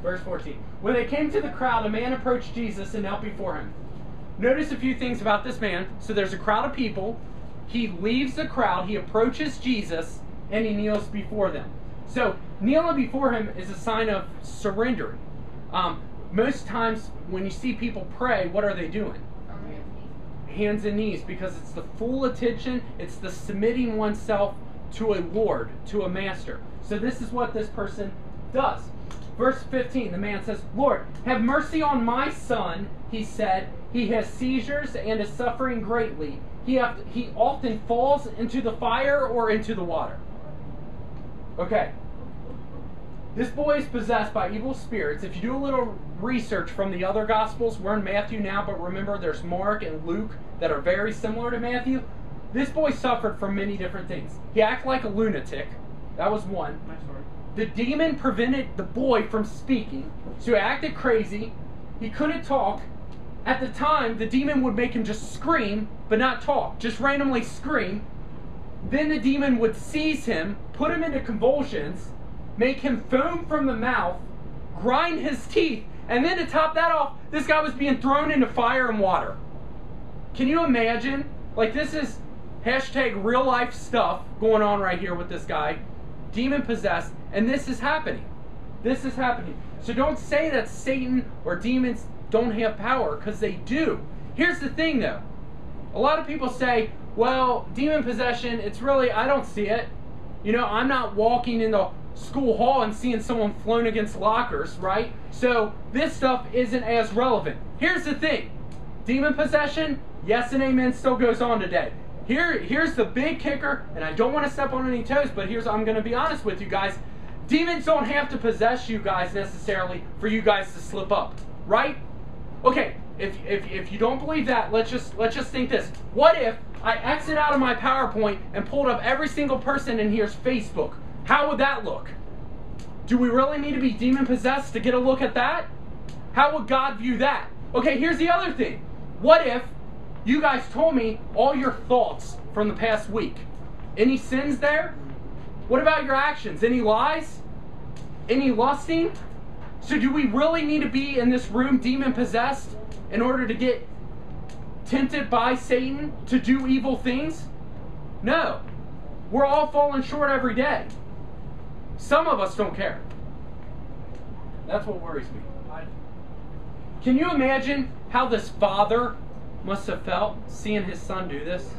Verse 14. When they came to the crowd, a man approached Jesus and knelt before him. Notice a few things about this man. So there's a crowd of people. He leaves the crowd. He approaches Jesus, and he kneels before them. So kneeling before him is a sign of surrendering. Most times when you see people pray, what are they doing? Hands and knees, because it's the full attention. It's the submitting oneself to a Lord, to a master. So this is what this person does. Verse 15, the man says, Lord, have mercy on my son, he said. He has seizures and is suffering greatly. He often falls into the fire or into the water. Okay. This boy is possessed by evil spirits. If you do a little research from the other Gospels, we're in Matthew now, but remember there's Mark and Luke that are very similar to Matthew. This boy suffered from many different things. He acted like a lunatic. That was one. The demon prevented the boy from speaking, so he acted crazy. He couldn't talk. At the time, the demon would make him just scream, but not talk, just randomly scream. Then the demon would seize him, put him into convulsions, make him foam from the mouth, grind his teeth, and then to top that off, this guy was being thrown into fire and water. Can you imagine? Like, this is hashtag real life stuff going on right here with this guy. Demon possessed, and this is happening. This is happening. So don't say that Satan or demons don't have power, because they do. Here's the thing though. A lot of people say, well, demon possession, it's really, I don't see it. You know, I'm not walking in the school hall and seeing someone flown against lockers, right? So this stuff isn't as relevant. Here's the thing. Demon possession, yes and amen, still goes on today. Here's the big kicker, and I don't want to step on any toes, but I'm going to be honest with you guys. Demons don't have to possess you guys necessarily for you guys to slip up, right? Okay, if you don't believe that, let's just think this. What if I exit out of my PowerPoint and pulled up every single person in here's Facebook? How would that look? Do we really need to be demon possessed to get a look at that? How would God view that? Okay, here's the other thing. What if you guys told me all your thoughts from the past week? Any sins there? What about your actions? Any lies? Any lusting? So do we really need to be in this room demon possessed in order to get tempted by Satan to do evil things? No. We're all falling short every day. Some of us don't care. That's what worries me. Can you imagine how this father must have felt seeing his son do this?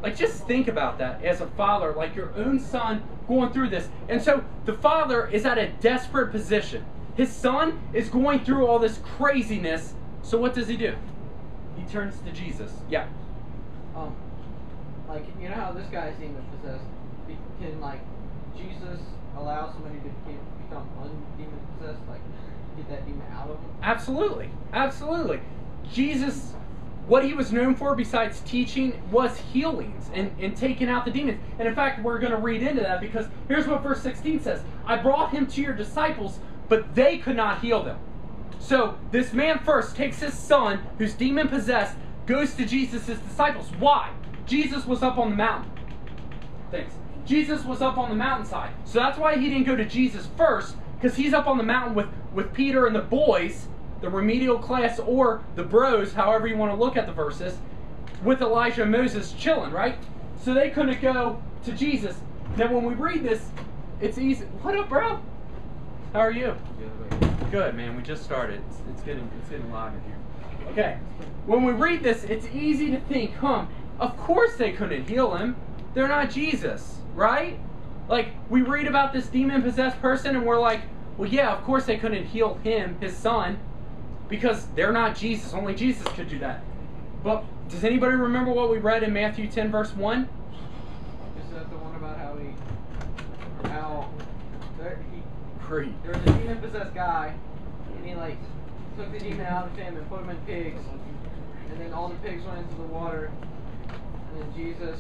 Like, just think about that as a father, like your own son going through this. And so the father is at a desperate position. His son is going through all this craziness. So what does he do? He turns to Jesus. Yeah. Like, you know how this guy's demon possessed? Can, like, Jesus allow somebody to become undemon possessed? Like, get that demon out of him? Absolutely. Absolutely. Jesus, what he was known for besides teaching was healings and taking out the demons. And in fact, we're going to read into that because here's what verse 16 says. I brought him to your disciples, but they could not heal them. So this man first takes his son, who's demon possessed, goes to Jesus' disciples. Why? Jesus was up on the mountain. Thanks. Jesus was up on the mountainside. So that's why he didn't go to Jesus first, because he's up on the mountain with Peter and the boys, the remedial class, or the bros, however you want to look at the verses, with Elijah and Moses chilling, right? So they couldn't go to Jesus. Now when we read this, it's easy. What up, bro? How are you? Good, man. We just started. It's getting live in here. Okay. When we read this, it's easy to think, of course they couldn't heal him. They're not Jesus, right? Like, we read about this demon-possessed person and we're like, well, yeah, of course they couldn't heal him, his son, because they're not Jesus. Only Jesus could do that. But does anybody remember what we read in Matthew 10, verse 1? Is that the one about how There was a demon-possessed guy, and he, like, took the demon out of him and put him in pigs, and then all the pigs went into the water, and then Jesus,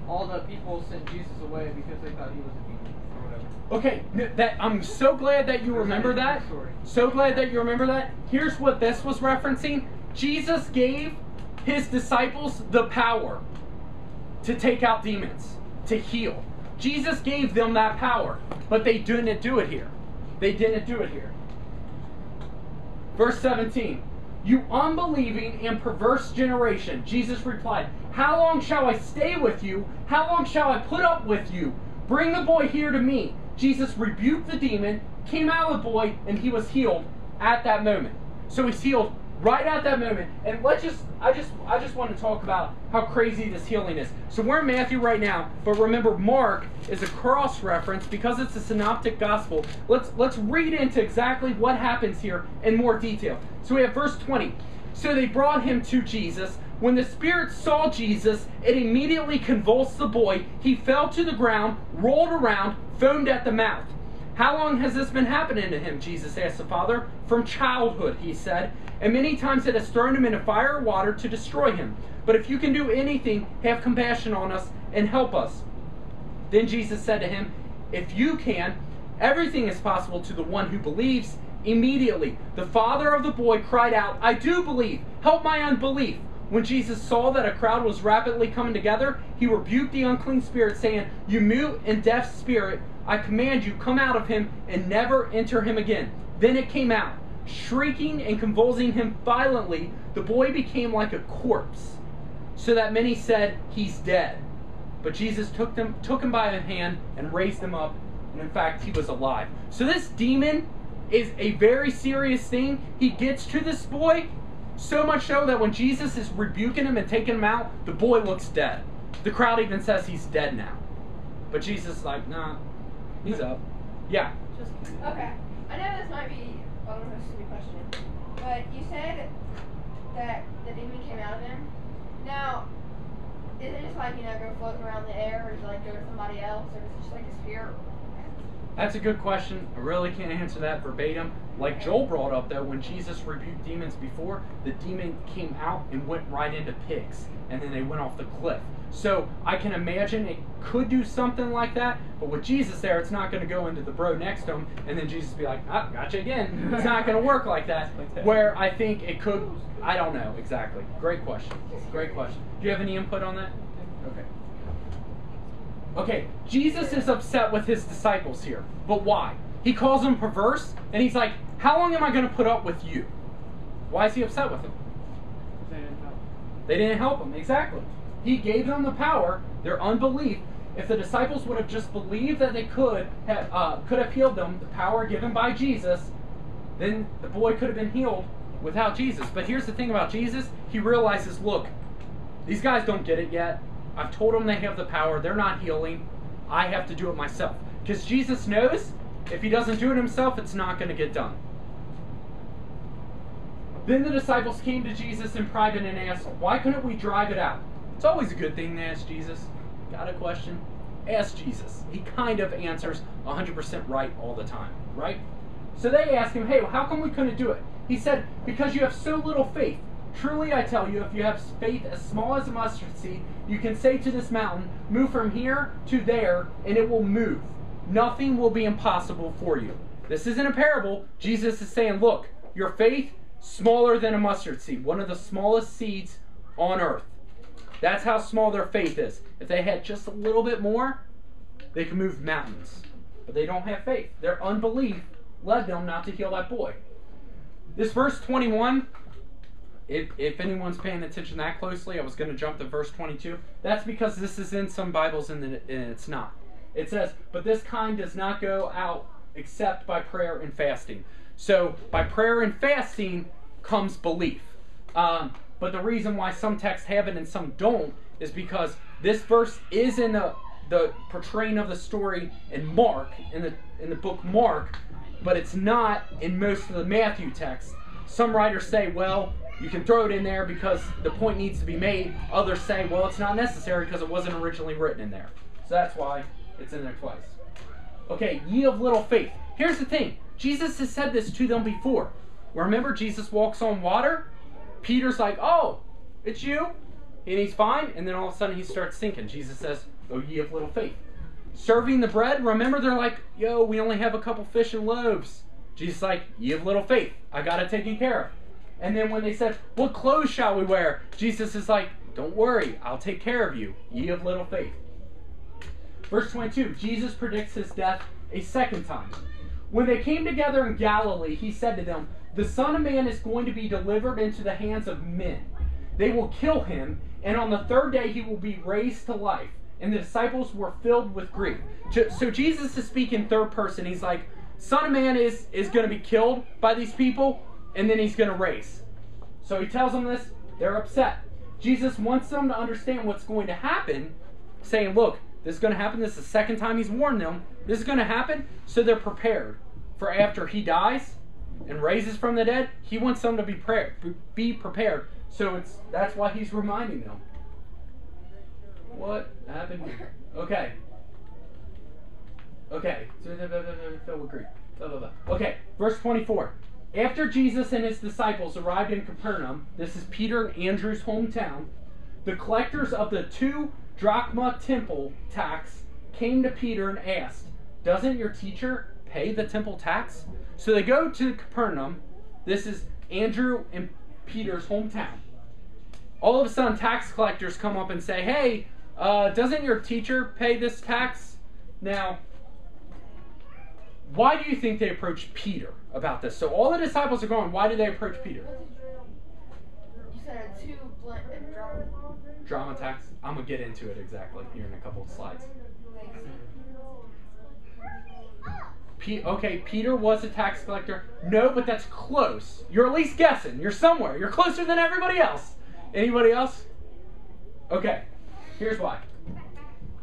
all the people sent Jesus away because they thought he was a demon, or whatever. Okay, I'm so glad that you remember that. So glad that you remember that. Here's what this was referencing. Jesus gave his disciples the power to take out demons, to heal. Jesus gave them that power, but they didn't do it here. They didn't do it here. Verse 17. You unbelieving and perverse generation. Jesus replied, how long shall I stay with you? How long shall I put up with you? Bring the boy here to me. Jesus rebuked the demon, came out of the boy, and he was healed at that moment. So he's healed right at that moment. And I just want to talk about how crazy this healing is. So we're in Matthew right now, but remember Mark is a cross reference because it's a synoptic gospel. Let's read into exactly what happens here in more detail. So we have verse 20. So they brought him to Jesus. When the spirit saw Jesus, it immediately convulsed the boy. He fell to the ground, rolled around, foamed at the mouth. How long has this been happening to him? Jesus asked the father. From childhood, he said. And many times it has thrown him into fire or water to destroy him. But if you can do anything, have compassion on us and help us. Then Jesus said to him, if you can, everything is possible to the one who believes. Immediately, the father of the boy cried out, I do believe. Help my unbelief. When Jesus saw that a crowd was rapidly coming together, he rebuked the unclean spirit, saying, you mute and deaf spirit, I command you, come out of him and never enter him again. Then it came out. Shrieking and convulsing him violently, the boy became like a corpse, so that many said, he's dead. But Jesus took him by the hand and raised him up, and in fact, he was alive. So this demon is a very serious thing. He gets to this boy, so much so that when Jesus is rebuking him and taking him out, the boy looks dead. The crowd even says he's dead now. But Jesus is like, nah, he's up. Yeah. Okay. I know this might be a stupid question, but you said that the demon came out of him. Now, is it just like, go floating around the air, or does it like go to somebody else, or is it just like a spirit? That's a good question. I really can't answer that verbatim. Like Joel brought up, though, when Jesus rebuked demons before, the demon came out and went right into pigs, and then they went off the cliff. So I can imagine it could do something like that, but with Jesus there, it's not going to go into the bro next to him, and then Jesus be like, ah, gotcha again. It's not going to work like that. Where I think it could, I don't know exactly. Great question. Great question. Do you have any input on that? Okay. Okay, Jesus is upset with his disciples here, but why? He calls them perverse, and he's like, how long am I going to put up with you? Why is he upset with them? They didn't help him, exactly. He gave them the power, their unbelief. If the disciples would have just believed that they could have healed them, the power given by Jesus, then the boy could have been healed without Jesus. But here's the thing about Jesus. He realizes, look, these guys don't get it yet. I've told them they have the power. They're not healing. I have to do it myself. Because Jesus knows if he doesn't do it himself, it's not going to get done. Then the disciples came to Jesus in private and asked, why couldn't we drive it out? It's always a good thing to ask Jesus. Got a question? Ask Jesus. He kind of answers 100% right all the time, right? So they asked him, hey, how come we couldn't do it? He said, because you have so little faith. Truly I tell you, if you have faith as small as a mustard seed, you can say to this mountain, move from here to there, and it will move. Nothing will be impossible for you. This isn't a parable. Jesus is saying, look, your faith, smaller than a mustard seed, one of the smallest seeds on earth. That's how small their faith is. If they had just a little bit more, they could move mountains. But they don't have faith. Their unbelief led them not to heal that boy. This verse 21, if anyone's paying attention that closely, I was going to jump to verse 22. That's because this is in some Bibles and it's not. It says, but this kind does not go out except by prayer and fasting. So by prayer and fasting comes belief. But the reason why some texts have it and some don't is because this verse is in the portraying of the story in Mark, in the book Mark, but it's not in most of the Matthew texts. Some writers say, well, you can throw it in there because the point needs to be made. Others say, well, it's not necessary because it wasn't originally written in there. So that's why it's in there twice. Okay, ye of little faith. Here's the thing. Jesus has said this to them before. Remember, Jesus walks on water. Peter's like, oh, it's you? And he's fine. And then all of a sudden he starts sinking. Jesus says, oh, ye of little faith. Serving the bread, remember they're like, yo, we only have a couple fish and loaves. Jesus is like, ye of little faith. I got it taken care of. And then when they said, what clothes shall we wear? Jesus is like, don't worry, I'll take care of you. Ye of little faith. Verse 22, Jesus predicts his death a second time. When they came together in Galilee, he said to them, "The Son of Man is going to be delivered into the hands of men. They will kill him, and on the third day he will be raised to life." And the disciples were filled with grief. So Jesus is speaking third person. He's like, Son of Man is going to be killed by these people, and then he's going to raise. So he tells them this. They're upset. Jesus wants them to understand what's going to happen, saying, look, this is going to happen. This is the second time he's warned them. This is going to happen, so they're prepared for after he dies and raises from the dead. He wants them to be prepared. So that's why he's reminding them. What happened here? Okay. Filled with grief. Okay, verse 24. After Jesus and his disciples arrived in Capernaum, this is Peter and Andrew's hometown, the collectors of the 2 drachma temple tax came to Peter and asked, "Doesn't your teacher pay the temple tax?" So they go to Capernaum. This is Andrew and Peter's hometown. All of a sudden, tax collectors come up and say, "Hey, doesn't your teacher pay this tax?" Now, why do you think they approached Peter about this? So all the disciples are going, why do they approach Peter? You said a 2 drama. Drama tax? I'm going to get into it exactly here in a couple of slides. Okay, Peter was a tax collector. No, but that's close. You're at least guessing. You're somewhere. You're closer than everybody else. Anybody else? Okay, here's why.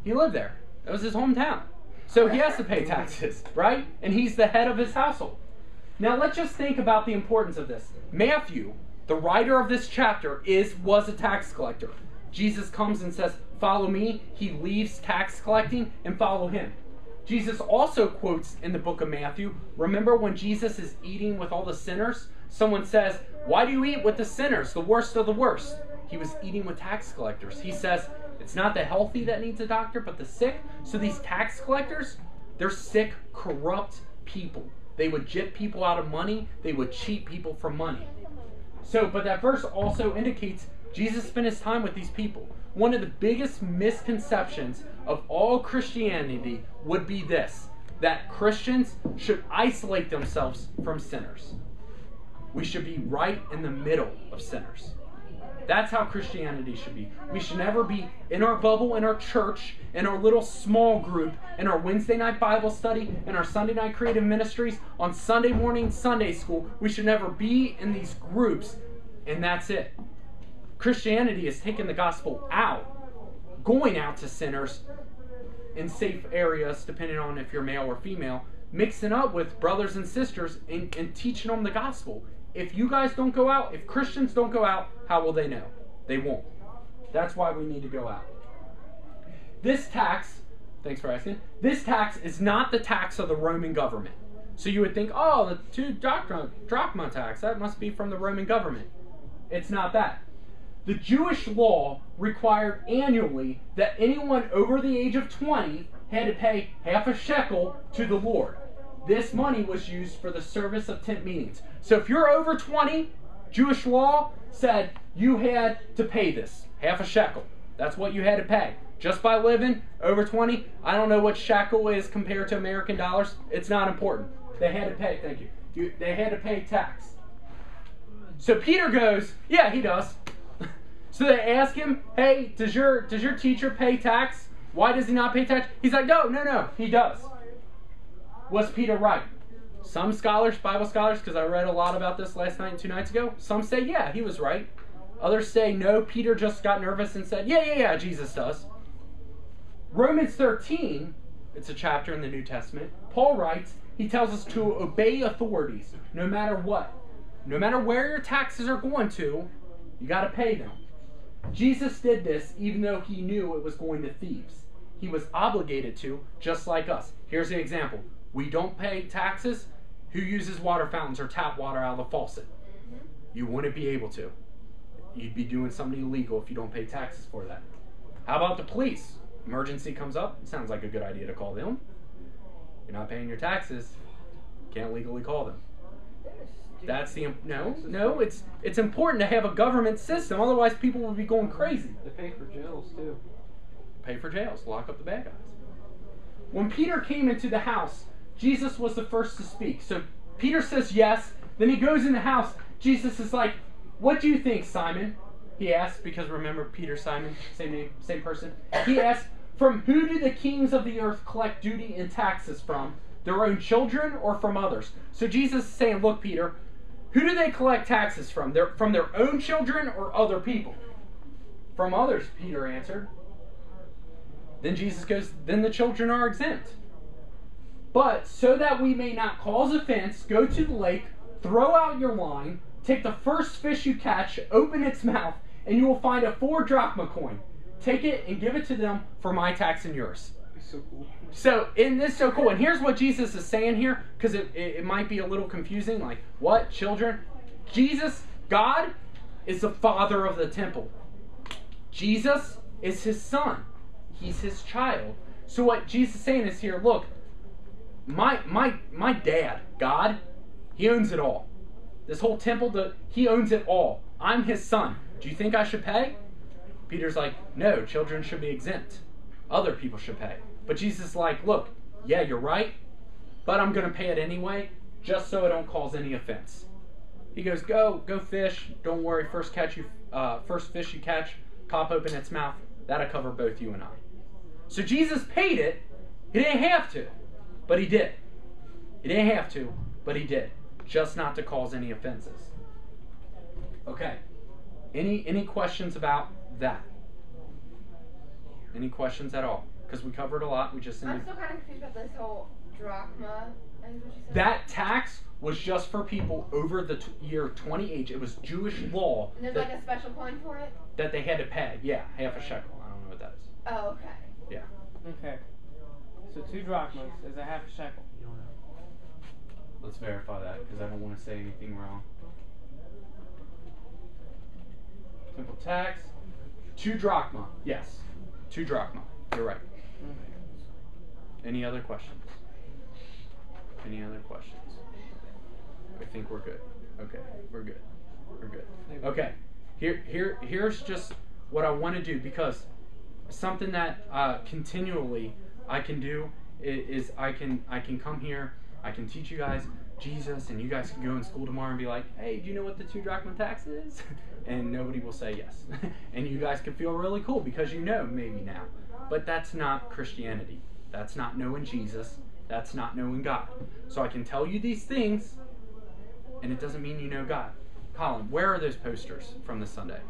He lived there. That was his hometown. So he has to pay taxes, right? And he's the head of his household. Now let's just think about the importance of this. Matthew, the writer of this chapter, was a tax collector. Jesus comes and says, "Follow me." He leaves tax collecting and follow him. Jesus also quotes in the book of Matthew, remember when Jesus is eating with all the sinners? Someone says, "Why do you eat with the sinners, the worst of the worst?" He was eating with tax collectors. He says, it's not the healthy that needs a doctor, but the sick. So these tax collectors, they're sick, corrupt people. They would jip people out of money. They would cheat people for money. So, but that verse also indicates Jesus spent his time with these people. One of the biggest misconceptions of all Christianity would be this, that Christians should isolate themselves from sinners. We should be right in the middle of sinners. That's how Christianity should be. We should never be in our bubble, in our church, in our little small group, in our Wednesday night Bible study, in our Sunday night creative ministries, on Sunday morning Sunday school. We should never be in these groups, and that's it. Christianity is taking the gospel out, going out to sinners in safe areas, depending on if you're male or female, mixing up with brothers and sisters and teaching them the gospel. If you guys don't go out, if Christians don't go out, how will they know? They won't. That's why we need to go out. This tax, thanks for asking, this tax is not the tax of the Roman government. So you would think, oh, the 2 drachma tax, that must be from the Roman government. It's not that. The Jewish law required annually that anyone over the age of 20 had to pay half a shekel to the Lord. This money was used for the service of tent meetings. So if you're over 20, Jewish law said you had to pay this, half a shekel. That's what you had to pay. Just by living over 20, I don't know what shekel is compared to American dollars. It's not important. They had to pay, thank you. They had to pay tax. So Peter goes, yeah, he does. So they ask him, hey, does your teacher pay tax? Why does he not pay tax? He's like, no, he does. Was Peter right? Some scholars, Bible scholars, because I read a lot about this last night and 2 nights ago, some say, yeah, he was right. Others say, no, Peter just got nervous and said, yeah, Jesus does. Romans 13, it's a chapter in the New Testament, Paul writes, he tells us to obey authorities, no matter what. No matter where your taxes are going to, you got to pay them. Jesus did this even though he knew it was going to thieves. He was obligated to, just like us. Here's the example. We don't pay taxes. Who uses water fountains or tap water out of the faucet? You wouldn't be able to. You'd be doing something illegal if you don't pay taxes for that. How about the police? Emergency comes up. It sounds like a good idea to call them. You're not paying your taxes. Can't legally call them. That's the no. It's important to have a government system. Otherwise, people will be going crazy. They pay for jails too. Pay for jails. Lock up the bad guys. When Peter came into the house, Jesus was the first to speak. So Peter says yes. Then he goes in the house. Jesus is like, what do you think, Simon? He asks, because remember, Peter, Simon, same name, same person. He asks, from who do the kings of the earth collect duty and taxes from? Their own children or from others? So Jesus is saying, look, Peter, who do they collect taxes from? From their own children or other people? From others, Peter answered. Then Jesus goes, then the children are exempt. But so that we may not cause offense, go to the lake, throw out your line, take the first fish you catch, open its mouth, and you will find a 4 drachma coin. Take it and give it to them for my tax and yours. It's so cool. So, and this is so cool. And here's what Jesus is saying here, because it might be a little confusing. Like, what? Children? Jesus, God, is the father of the temple. Jesus is his son. He's his child. So what Jesus is saying is here, look, my dad, God, he owns it all. This whole temple, he owns it all. I'm his son. Do you think I should pay? Peter's like, no, children should be exempt. Other people should pay. But Jesus is like, look, yeah, you're right, but I'm going to pay it anyway, just so it don't cause any offense. He goes, go fish. Don't worry, first fish you catch, pop open its mouth. That'll cover both you and I. So Jesus paid it. He didn't have to, but he did. He didn't have to, but he did. Just not to cause any offenses. Okay. Any questions about that? Any questions at all? Because we covered a lot. We just I'm still kind of confused about this whole drachma. I think is what you said. That tax was just for people over the year 20 age. It was Jewish law. And there's like a special coin for it? That they had to pay. Yeah, half a shekel. I don't know what that is. Oh, okay. Yeah. Okay. So 2 drachmas is a half a shekel. Let's verify that because I don't want to say anything wrong. Temple tax. 2 drachma. Yes. 2 drachma. You're right. Any other questions? Any other questions? I think we're good. Okay, we're good. We're good. Okay. Here's just what I want to do, because something that continually I can do is I can come here, I can teach you guys Jesus, and you guys can go in school tomorrow and be like, hey, do you know what the 2 drachma tax is? And nobody will say yes. And you guys can feel really cool because you know maybe now. But that's not Christianity. That's not knowing Jesus. That's not knowing God. So I can tell you these things, and it doesn't mean you know God. Colin, where are those posters from this Sunday?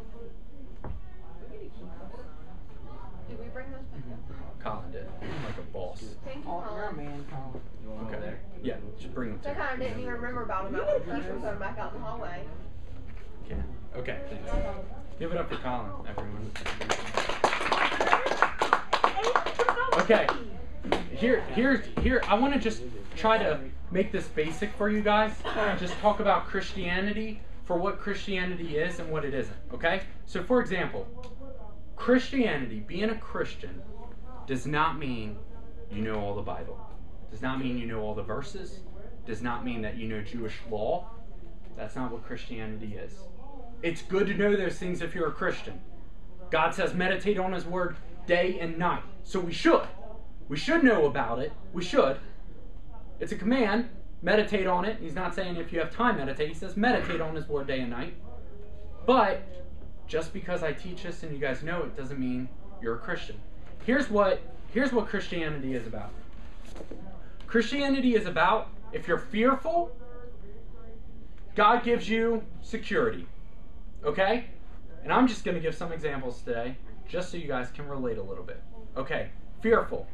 Did we bring those back up? Colin did. Like a boss. Thank you, Oh, you're a Colin. man, Colin. You want Okay. over there? Yeah, just bring them I to kind of didn't even remember about them. I would have put them back out in the hallway. Okay. Okay, thanks. Give it up for Colin, everyone. Okay. Here. I want to just try to make this basic for you guys. Just talk about Christianity for what Christianity is and what it isn't. Okay? So, for example, Christianity, being a Christian, does not mean you know all the Bible. Does not mean you know all the verses. Does not mean that you know Jewish law. That's not what Christianity is. It's good to know those things if you're a Christian. God says meditate on His Word day and night. So we should. We should know about it. We should. It's a command. Meditate on it. He's not saying if you have time, meditate. He says meditate on His Word day and night. But just because I teach this and you guys know it doesn't mean you're a Christian. Here's what Christianity is about. Christianity is about, if you're fearful, God gives you security. Okay? And I'm just going to give some examples today, just so you guys can relate a little bit. Okay, fearful.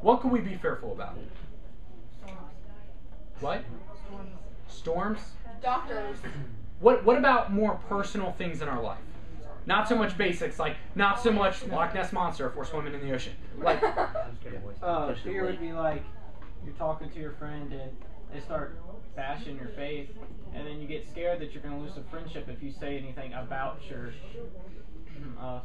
What can we be fearful about? What? Storms? Doctors. What about more personal things in our life? Not so much basics, like not so much Loch Ness Monster if we're swimming in the ocean. Like, Fear would be like you're talking to your friend and they start bashing your faith, and then you get scared that you're going to lose a friendship if you say anything about your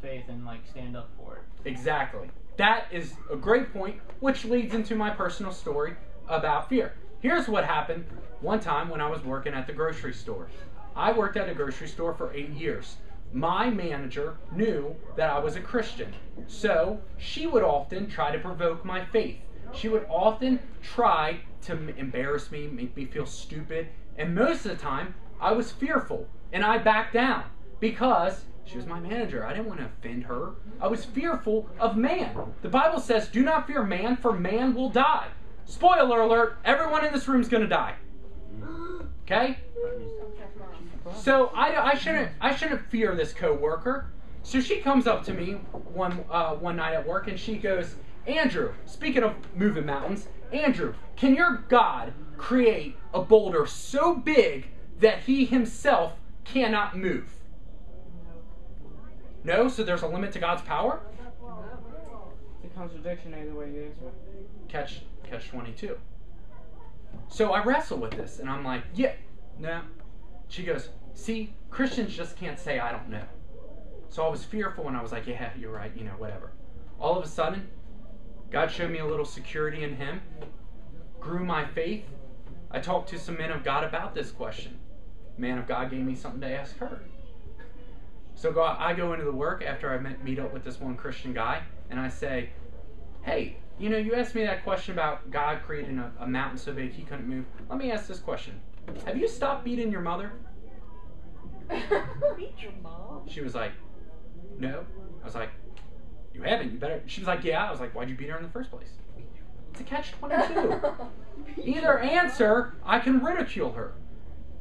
faith and like stand up for it. exactly. That is a great point, which leads into my personal story about fear. Here's what happened one time when I was working at the grocery store. I worked at a grocery store for 8 years. My manager knew that I was a Christian, so she would often try to provoke my faith. She would often try to embarrass me, make me feel stupid, and most of the time, I was fearful, and I backed down because she was my manager. I didn't want to offend her. I was fearful of man. The Bible says, do not fear man, for man will die. Spoiler alert, everyone in this room is going to die. Okay? So I shouldn't fear this coworker. So she comes up to me one night at work and she goes, Andrew, speaking of moving mountains, Andrew, can your God create a boulder so big that he himself cannot move? No? So there's a limit to God's power? It's a contradiction either way you answer. Catch 22. So I wrestle with this and I'm like, yeah, no. She goes, see, Christians just can't say I don't know. So I was fearful and I was like, yeah, you're right, you know, whatever. All of a sudden, God showed me a little security in him, grew my faith. I talked to some men of God about this question. Man of God gave me something to ask her. So I go into the work after I meet up with this one Christian guy, and I say, hey, you know, you asked me that question about God creating a mountain so big he couldn't move. Let me ask this question. Have you stopped beating your mother? Beat your mom? She was like, no. I was like, you haven't. You better. She was like, yeah. I was like, why'd you beat her in the first place? It's a catch-22. Either answer, I can ridicule her.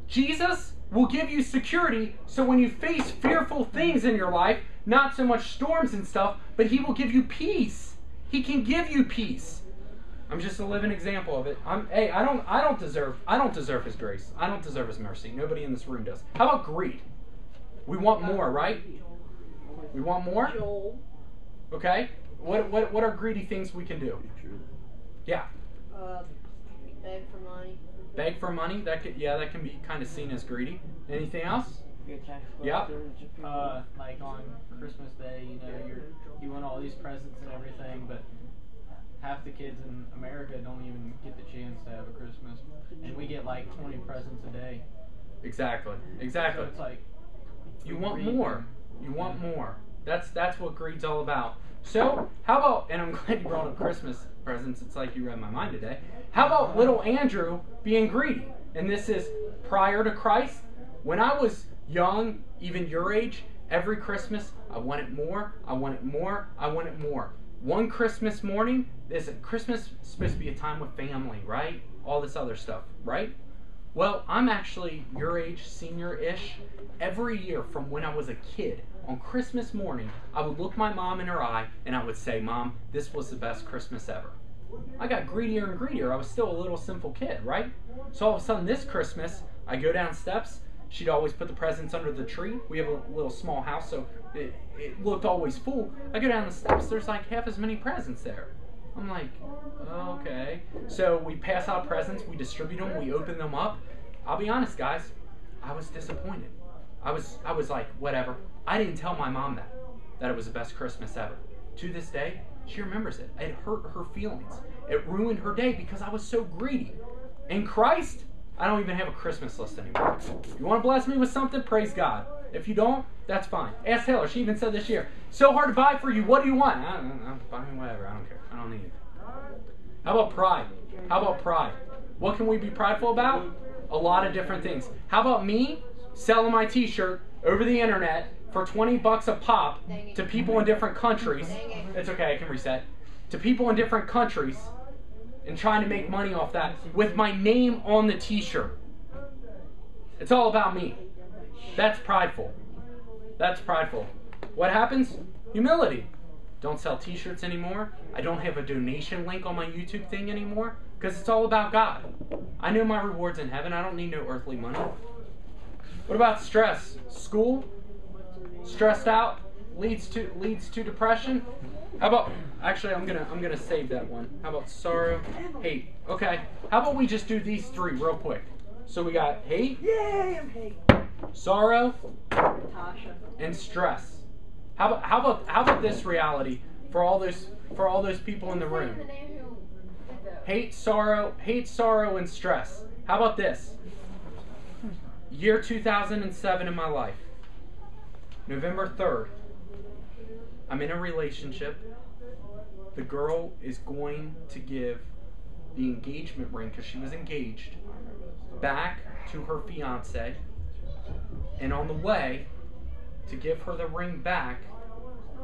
Jesus will give you security so when you face fearful things in your life, not so much storms and stuff, but he will give you peace. He can give you peace. I'm just a living example of it. I don't deserve his grace. I don't deserve his mercy. Nobody in this room does. How about greed? We want more, right? We want more? Joel. Okay. What are greedy things we can do? Yeah. Beg for money. Beg for money? That can be kind of seen as greedy. Anything else? Yeah. Like on Christmas Day, you know, you want all these presents and everything, but half the kids in America don't even get the chance to have a Christmas, and we get like 20 presents a day. Exactly. So it's like You want more. You want more. That's what greed's all about. So, how about, and I'm glad you brought up Christmas presents, it's like you read my mind today. How about little Andrew being greedy? And this is prior to Christ. When I was young, even your age, every Christmas, I wanted more, I wanted more, I wanted more. One Christmas morning, Christmas is supposed to be a time with family, right? All this other stuff, right? Well, I'm actually your age, senior-ish. Every year from when I was a kid, on Christmas morning, I would look my mom in her eye and I would say, Mom, this was the best Christmas ever. I got greedier and greedier. I was still a little simple kid, right? So all of a sudden this Christmas, I go down steps. She'd always put the presents under the tree. We have a little small house, so it looked always full. I go down the steps, there's like half as many presents there. I'm like, okay. So we pass out presents, we distribute them, we open them up. I'll be honest, guys, I was disappointed. I was like, whatever. I didn't tell my mom that it was the best Christmas ever. To this day, she remembers it. It hurt her feelings. It ruined her day because I was so greedy. In Christ, I don't even have a Christmas list anymore. If you want to bless me with something, praise God. If you don't, that's fine. Ask Taylor. She even said this year, so hard to buy for you. What do you want? I don't know. Buy me whatever. I don't care. I don't need it. How about pride? How about pride? What can we be prideful about? A lot of different things. How about me selling my t-shirt over the internet for $20 a pop to people in different countries? It's okay, I can reset. To people in different countries and trying to make money off that with my name on the t-shirt. It's all about me. That's prideful. That's prideful. What happens? Humility. Don't sell t-shirts anymore. I don't have a donation link on my YouTube thing anymore because it's all about God. I know my reward's in heaven. I don't need no earthly money. What about stress? School? Stressed out leads to depression. How about, actually I'm gonna save that one. How about sorrow, hate? Okay. How about we just do these three real quick? So we got hate. Yay, I'm hate. Sorrow. Tasha. And stress. How about this reality for all those people in the room? Hate, sorrow, and stress. How about this? Year 2007 in my life. November 3rd. I'm in a relationship. the girl is going to give the engagement ring, because she was engaged, back to her fiance. And on the way to give her the ring back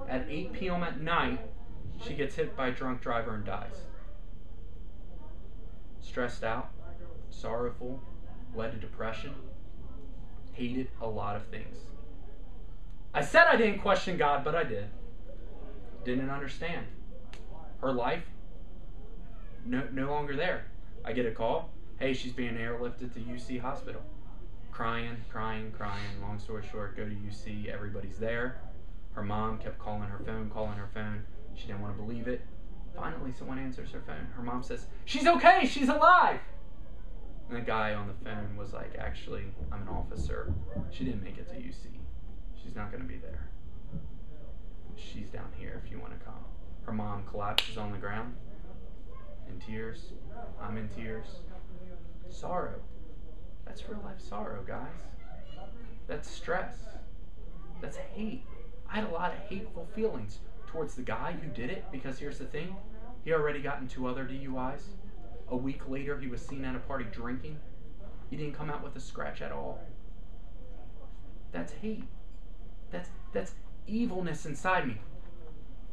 at 8 p.m. at night, she gets hit by a drunk driver and dies. Stressed out, sorrowful, led to depression, hated a lot of things. I said I didn't question God, but I did. Didn't understand. Her life, no longer there. I get a call. Hey, she's being airlifted to UC hospital. Crying. Long story short, go to UC. Everybody's there. Her mom kept calling her phone. She didn't want to believe it. Finally, someone answers her phone. Her mom says, she's okay, she's alive. And the guy on the phone was like, actually, I'm an officer. She didn't make it to UC. She's not going to be there. She's down here if you want to come. Her mom collapses on the ground in tears. I'm in tears. Sorrow. That's real life sorrow, guys. That's stress. That's hate. I had a lot of hateful feelings towards the guy who did it, because here's the thing. He already gotten 2 other DUIs. A week later, he was seen at a party drinking. He didn't come out with a scratch at all. That's hate. That's evilness inside me.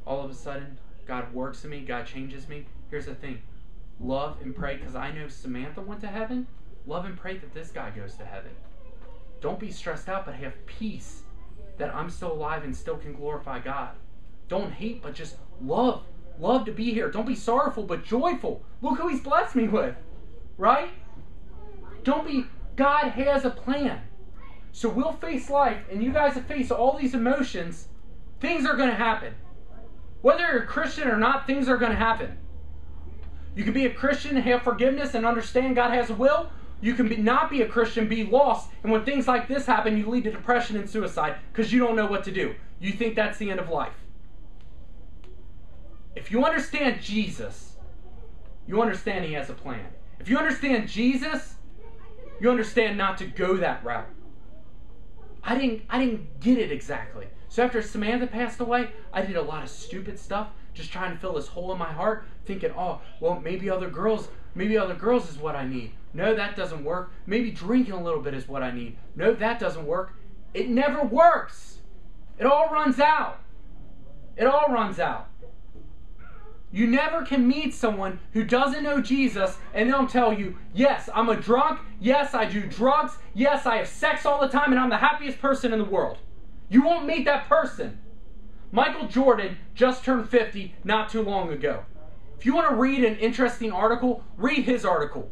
All of a sudden, God works in me. God changes me. Here's the thing. Love and pray, because I know Samantha went to heaven. Love and pray that this guy goes to heaven. Don't be stressed out, but have peace that I'm still alive and still can glorify God. Don't hate, but just love. Love to be here. Don't be sorrowful, but joyful. Look who he's blessed me with. Right? Don't be, God has a plan. So we'll face life, and you guys have faced all these emotions. Things are going to happen. Whether you're a Christian or not, things are going to happen. You can be a Christian and have forgiveness and understand God has a will. You can not be a Christian, be lost, and when things like this happen, you lead to depression and suicide because you don't know what to do. You think that's the end of life. If you understand Jesus, you understand He has a plan. If you understand Jesus, you understand not to go that route. I didn't get it exactly. So after Samantha passed away, I did a lot of stupid stuff, just trying to fill this hole in my heart, thinking, oh, well, maybe other girls is what I need. No, that doesn't work. Maybe drinking a little bit is what I need. No, that doesn't work. It never works. It all runs out. It all runs out. You never can meet someone who doesn't know Jesus and they'll tell you, yes, I'm a drunk. Yes, I do drugs. Yes, I have sex all the time and I'm the happiest person in the world. You won't meet that person. Michael Jordan just turned 50 not too long ago. If you want to read an interesting article, read his article.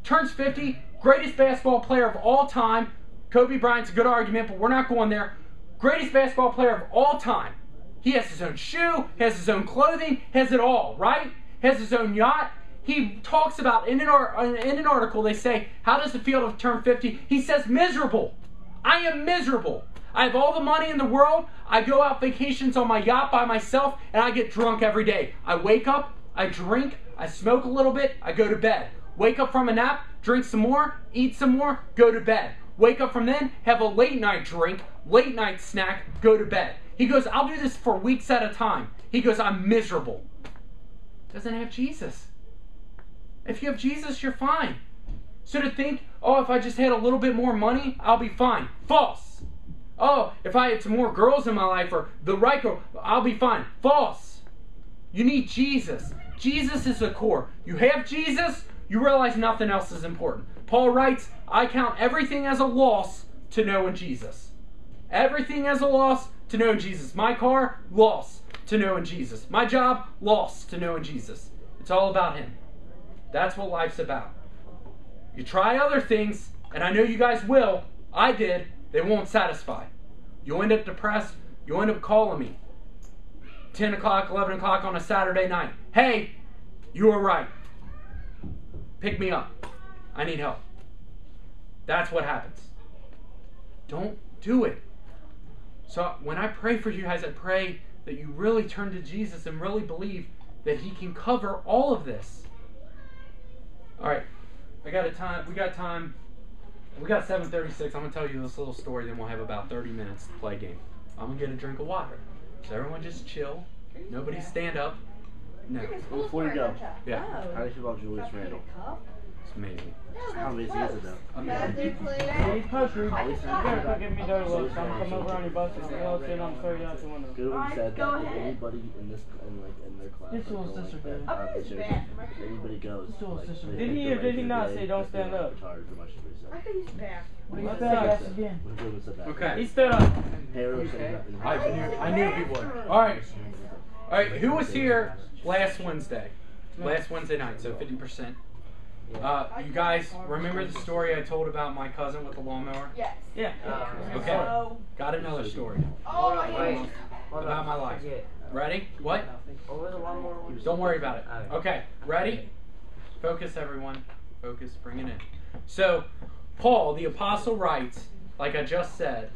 Turns 50, greatest basketball player of all time. Kobe Bryant's a good argument, but we're not going there. Greatest basketball player of all time. He has his own shoe, has his own clothing, has it all, right? Has his own yacht. He talks about, in an article, they say, how does it feel to turn 50? He says, miserable. I am miserable. I have all the money in the world. I go out vacations on my yacht by myself, and I get drunk every day. I wake up, I drink, I smoke a little bit, I go to bed. Wake up from a nap, drink some more, eat some more, go to bed. Wake up from then, have a late night drink, late night snack, go to bed. He goes, I'll do this for weeks at a time. He goes, I'm miserable. Doesn't have Jesus. If you have Jesus, you're fine. So to think, oh, if I just had a little bit more money, I'll be fine. False. Oh, if I had some more girls in my life or the right girl, I'll be fine. False. You need Jesus. Jesus is the core. You have Jesus, you realize nothing else is important. Paul writes, I count everything as a loss to know in Jesus. Everything as a loss to know in Jesus. My car, loss to know in Jesus. My job, loss to know in Jesus. It's all about Him. That's what life's about. You try other things, and I know you guys will. I did. They won't satisfy. You'll end up depressed. You'll end up calling me. 10 o'clock, 11 o'clock on a Saturday night. Hey, you were right. Pick me up. I need help. That's what happens. Don't do it. So when I pray for you guys, I pray that you really turn to Jesus and really believe that He can cover all of this. All right. We got time. We got 7:36. I'm going to tell you this little story, then we'll have about 30 minutes to play a game. I'm going to get a drink of water. So everyone just chill. Nobody stand up. No. You're in school Before you for it, go. don't ya? Yeah. Oh. How do you feel about Julius Got put in a Randle? cup? It's amazing. How amazing is it though? Matthew, please. Hey, Poster, you Always gotta quit giving me dirty looks. I'm coming over on your bus and I'll sit on the ferry out the window. Goodwin Alright, said go that if ahead. anybody in this in their class, This like, little don't sister like did. that, I think it's there's- bad. if anybody goes, This little like, sister they did. think Did he they're or did he right, not they- say don't they stand feel up? charged, or much what he said. I think he's back. What that guess again? When Goodwin said that. Okay. He stood up. Taylor said that in I knew he would. All right. All right. Who was here last Wednesday? Last Wednesday night. So 50%. You guys remember the story I told about my cousin with the lawnmower? Yes. Yeah. Okay. Got another story Oh, my Wait. God. about my life. Ready? What? What was the one more one? Don't worry about it. Okay. Ready? Focus, everyone. Focus. Bring it in. So, Paul, the apostle, writes, like I just said,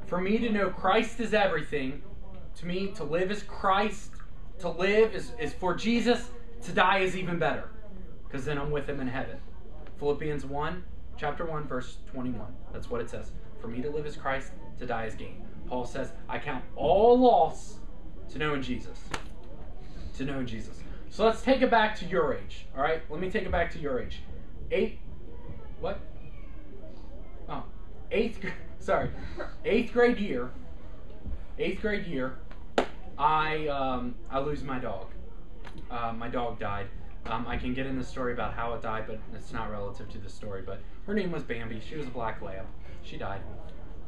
for me to know Christ is everything. To me, to live is Christ. To live is for Jesus. To die is even better, because then I'm with him in heaven. Philippians 1, chapter 1, verse 21. That's what it says. For me to live is Christ, to die is gain. Paul says, I count all loss to know in Jesus. To know in Jesus. So let's take it back to your age. All right? Let me take it back to your age. Eighth grade year, I lose my dog. My dog died. I can get in the story about how it died, but it's not relative to the story. But her name was Bambi. She was a black lab. She died.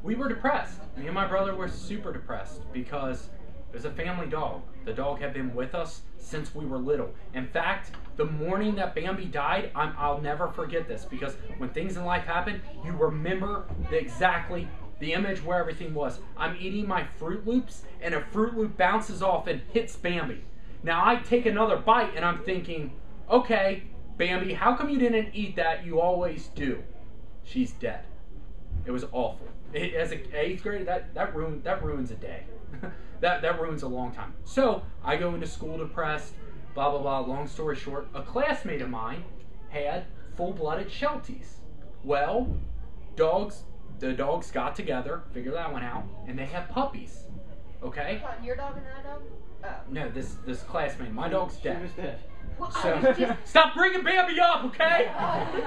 We were depressed. Me and my brother were super depressed because it was a family dog. The dog had been with us since we were little. In fact, the morning that Bambi died, I'll never forget this, because when things in life happen, you remember exactly the image where everything was. I'm eating my Fruit Loops, and a Fruit Loop bounces off and hits Bambi. Now I take another bite, and I'm thinking, okay, Bambi, how come you didn't eat that? You always do. She's dead. It was awful. As an 8th grader, that ruins a day. that ruins a long time. So I go into school depressed, blah blah blah. Long story short, a classmate of mine had full-blooded Shelties. Well, the dogs got together, figure that one out, and they have puppies. Okay? Your dog and that dog? Oh. No, this classmate. My dog's She dead. was dead. Well, I So was just, stop bringing Bambi up, okay?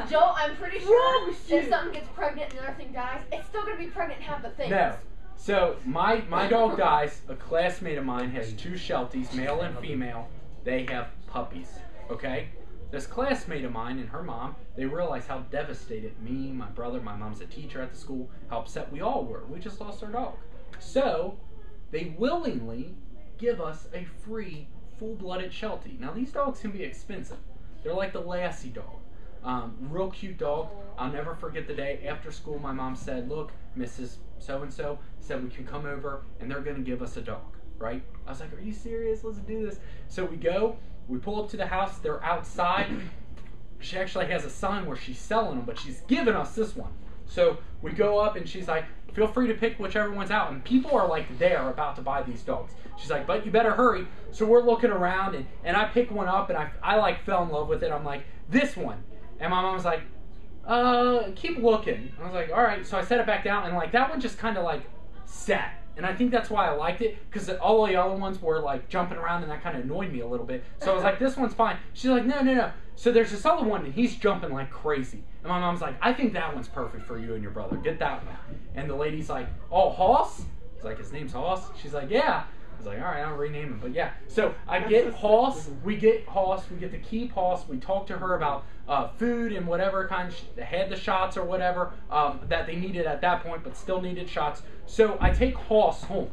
Joel, I'm pretty sure if something gets pregnant and the other thing dies, it's still going to be pregnant and have the thing. No. So my dog dies. A classmate of mine has 2 Shelties, male and female. They have puppies. Okay? This classmate of mine and her mom, they realized how devastated me, my brother, my mom's a teacher at the school, how upset we all were. We just lost our dog. So they willingly give us a free full-blooded Sheltie. Now these dogs can be expensive. They're like the Lassie dog. Real cute dog. I'll never forget the day after school my mom said, look, Mrs. So-and-so said we can come over and they're going to give us a dog, right? I was like, are you serious? Let's do this. So we go, we pull up to the house, they're outside. She actually has a sign where she's selling them, but she's giving us this one. So we go up and she's like, feel free to pick whichever one's out. And people are like there about to buy these dogs. She's like, but you better hurry. So we're looking around and I pick one up and I like fell in love with it. I'm like, this one. And my mom's like, keep looking. I was like, all right. So I set it back down and like that one just kind of like sat. And I think that's why I liked it, because all the other ones were like jumping around and that kind of annoyed me a little bit. So I was like, this one's fine. She's like, no. So there's this other one and he's jumping like crazy. And my mom's like, I think that one's perfect for you and your brother. Get that one. And the lady's like, oh, Hoss? It's like, his name's Hoss? She's like, yeah. I was like, all right, I'll rename him. But yeah, so I get Hoss. We get to keep Hoss. We talk to her about food and whatever kind. They had the shots or whatever that they needed at that point, but still needed shots. So I take Hoss home.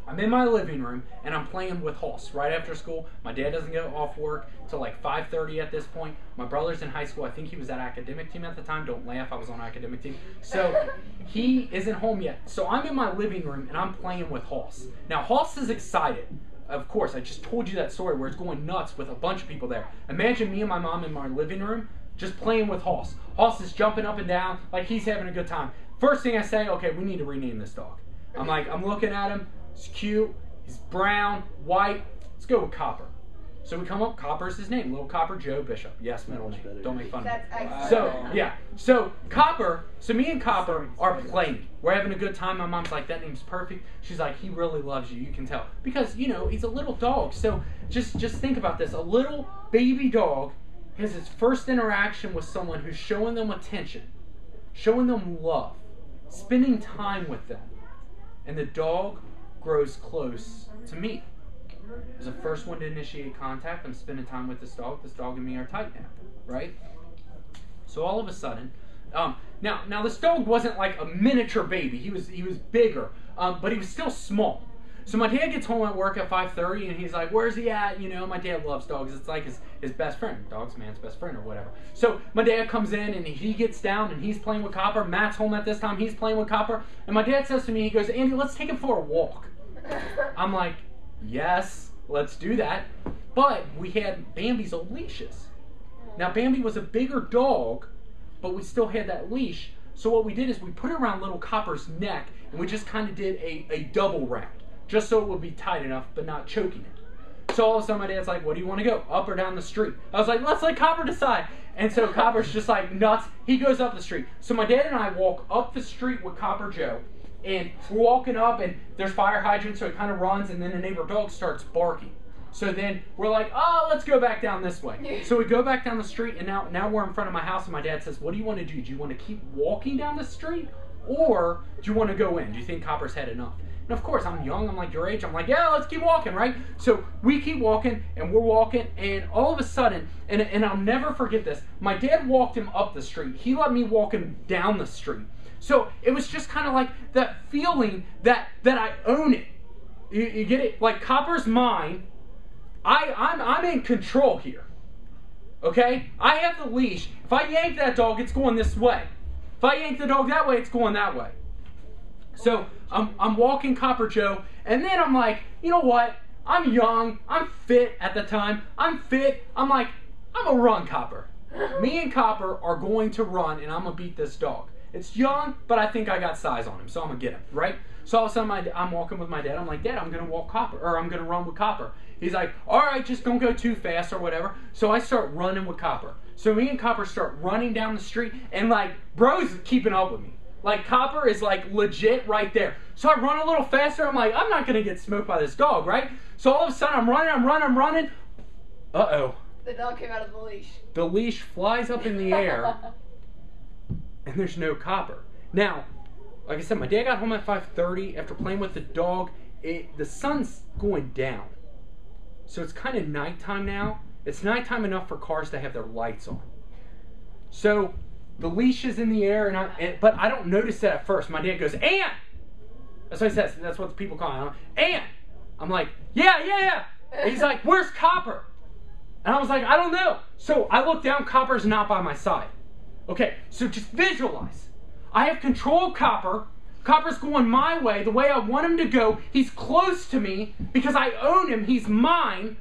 I'm in my living room and I'm playing with Hoss right after school. My dad doesn't get off work till like 5:30 at this point. My brother's in high school. I think he was at academic team at the time. Don't laugh, I was on academic team. So he isn't home yet. So I'm in my living room and I'm playing with Hoss. Now Hoss is excited. Of course, I just told you that story where it's going nuts with a bunch of people there. Imagine me and my mom in my living room just playing with Hoss. Hoss is jumping up and down like he's having a good time. First thing I say, okay, we need to rename this dog. I'm looking at him. He's cute. He's brown, white. Let's go with Copper. So we come up, Copper's his name, little Copper Joe Bishop. Yes, middle Much name. better. Don't make fun of That's me. excellent. So, yeah. So, Copper, so me and Copper are playing. We're having a good time. My mom's like, that name's perfect. She's like, he really loves you. You can tell. Because, you know, he's a little dog. So, just think about this. A little baby dog has his first interaction with someone who's showing them attention, showing them love, spending time with them. And the dog grows close to me. I was the first one to initiate contact. I'm spending time with this dog. This dog and me are tight now, right? So all of a sudden, now this dog wasn't like a miniature baby. He was bigger, but he was still small. So my dad gets home at work at 5:30, and he's like, "Where's he at?" You know, my dad loves dogs. It's like his best friend. Dog's man's best friend or whatever. So my dad comes in, and he gets down, and he's playing with Copper. Matt's home at this time. He's playing with Copper. And my dad says to me, he goes, "Andy, let's take him for a walk." I'm like, yes, let's do that. But we had Bambi's old leashes. Now, Bambi was a bigger dog, but we still had that leash. So what we did is we put it around little Copper's neck, and we just kind of did a double round, just so it would be tight enough, but not choking it. So all of a sudden, my dad's like, "Where do you want to go, up or down the street?" I was like, "Let's let Copper decide." And so Copper's just like nuts. He goes up the street. So my dad and I walk up the street with Copper Joe. And we're walking up, and there's fire hydrants, so it kind of runs, and then the neighbor dog starts barking. So then we're like, "Oh, let's go back down this way." So we go back down the street, and now we're in front of my house, and my dad says, "What do you want to do? Do you want to keep walking down the street, or do you want to go in? Do you think Copper's had enough?" And of course, I'm young, I'm like your age, I'm like, "Yeah, let's keep walking," right? So we keep walking, and we're walking, and all of a sudden, and I'll never forget this, my dad walked him up the street. He let me walk him down the street. So it was just kind of like that feeling that I own it. You get it? Like Copper's mine. I'm in control here. Okay? I have the leash. If I yank that dog, it's going this way. If I yank the dog that way, it's going that way. So I'm walking Copper Joe, and then I'm like, you know what? I'm young. I'm fit at the time. I'm fit. I'm like, I'm going to run Copper. Me and Copper are going to run, and I'm going to beat this dog. It's young, but I think I got size on him, so I'm going to get him, right? So all of a sudden, I'm walking with my dad. I'm like, "Dad, I'm going to walk Copper, or I'm going to run with Copper." He's like, "All right, just don't go too fast or whatever." So I start running with Copper. So me and Copper start running down the street, and like, bro's keeping up with me. Like, Copper is like legit right there. So I run a little faster. I'm like, I'm not going to get smoked by this dog, right? So all of a sudden, I'm running. Uh-oh. The dog came out of the leash. The leash flies up in the air. And there's no Copper. Now, like I said, my dad got home at 5:30 after playing with the dog. The sun's going down. So it's kind of nighttime now. It's nighttime enough for cars to have their lights on. So the leash is in the air, but I don't notice that at first. My dad goes, "Aunt!" That's what he says. That's what the people call him. "Aunt!" I'm like, yeah. And he's like, "Where's Copper?" And I was like, "I don't know." So I look down. Copper's not by my side. Okay, so just visualize. I have control of Copper. Copper's going my way, the way I want him to go. He's close to me because I own him. He's mine.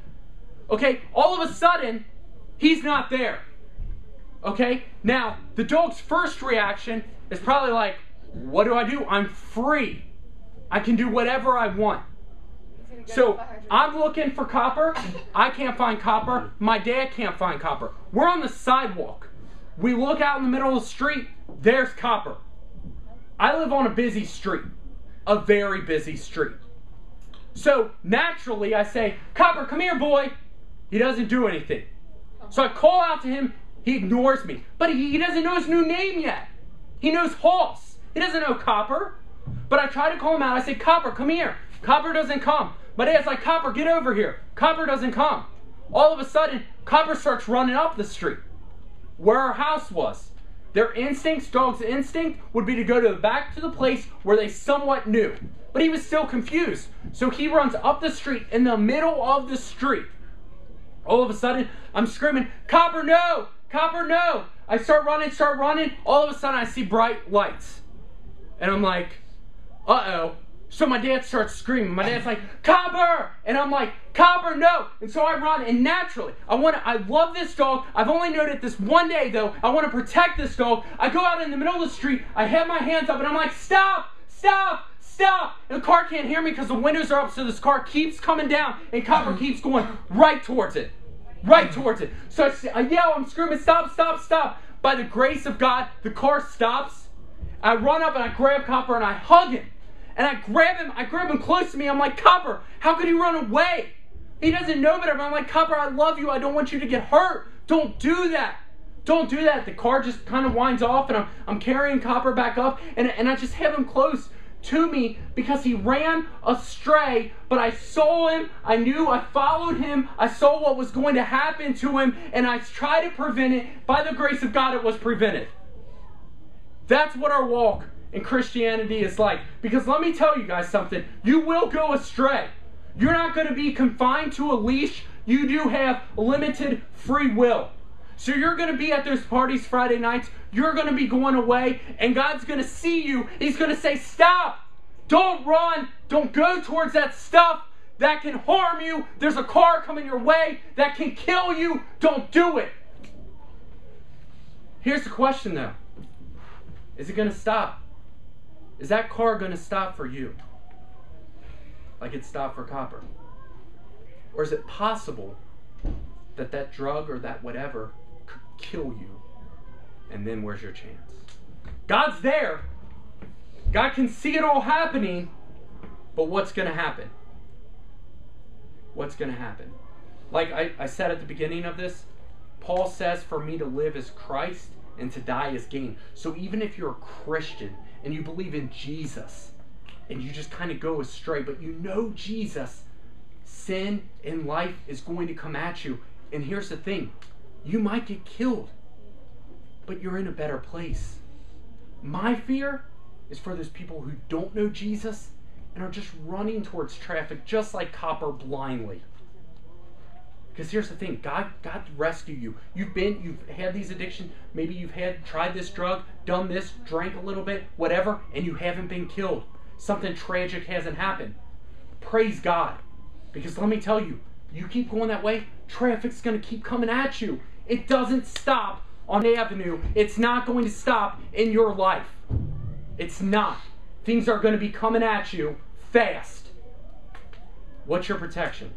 Okay, all of a sudden, he's not there. Okay, now, the dog's first reaction is probably like, "What do? I'm free. I can do whatever I want." So, I'm looking for Copper. I can't find Copper. My dad can't find Copper. We're on the sidewalk. We look out in the middle of the street, there's Copper. I live on a busy street, a very busy street. So naturally I say, "Copper, come here, boy." He doesn't do anything. So I call out to him, he ignores me. But he doesn't know his new name yet. He knows Hoss. He doesn't know Copper. But I try to call him out. I say, "Copper, come here." Copper doesn't come. My dad's like, "Copper, get over here." Copper doesn't come. All of a sudden, Copper starts running up the street where our house was. Their instincts, dog's instinct, would be to go back to the place where they somewhat knew. But he was still confused. So he runs up the street, in the middle of the street. All of a sudden, I'm screaming, "Copper, no! Copper, no!" I start running. All of a sudden, I see bright lights. And I'm like, uh-oh. So my dad starts screaming. My dad's like, "Copper!" And I'm like, "Copper, no!" And so I run, and naturally, I love this dog. I've only known it this one day, though. I want to protect this dog. I go out in the middle of the street. I have my hands up, and I'm like, "Stop! Stop! stop! And the car can't hear me because the windows are up, so this car keeps coming down, and Copper keeps going right towards it. Right towards it. So I yell, I'm screaming, stop, stop, stop. By the grace of God, the car stops. I run up and I grab Copper and I hug him. And I grab him close to me. I'm like, Copper, how could he run away? He doesn't know better, but I'm like, Copper, I love you. I don't want you to get hurt. Don't do that. Don't do that. The car just kind of winds off, and I'm carrying Copper back up, and I just have him close to me because he ran astray, but I saw him. I knew. I followed him. I saw what was going to happen to him, and I tried to prevent it. By the grace of God, it was prevented. That's what our walk in Christianity is like. Because let me tell you guys something. You will go astray. You're not going to be confined to a leash. You do have limited free will. So you're going to be at those parties Friday nights. You're going to be going away. And God's going to see you. He's going to say, stop. Don't run. Don't go towards that stuff that can harm you. There's a car coming your way that can kill you. Don't do it. Here's the question though. Is it going to stop? Is that car going to stop for you? Like it stopped for Copper? Or is it possible that that drug or that whatever could kill you? And then where's your chance? God's there. God can see it all happening. But what's going to happen? What's going to happen? Like I said at the beginning of this, Paul says, for me to live is Christ and to die is gain. So even if you're a Christian and you believe in Jesus and you just kind of go astray, but you know Jesus, sin in life is going to come at you. And here's the thing. You might get killed, but you're in a better place. My fear is for those people who don't know Jesus and are just running towards traffic just like Copper blindly. Because here's the thing, God rescue you. You've had these addictions. Maybe you've tried this drug, done this, drank a little bit, whatever, and you haven't been killed. Something tragic hasn't happened. Praise God. Because let me tell you, you keep going that way, traffic's going to keep coming at you. It doesn't stop on the avenue. It's not going to stop in your life. It's not. Things are going to be coming at you fast. What's your protection?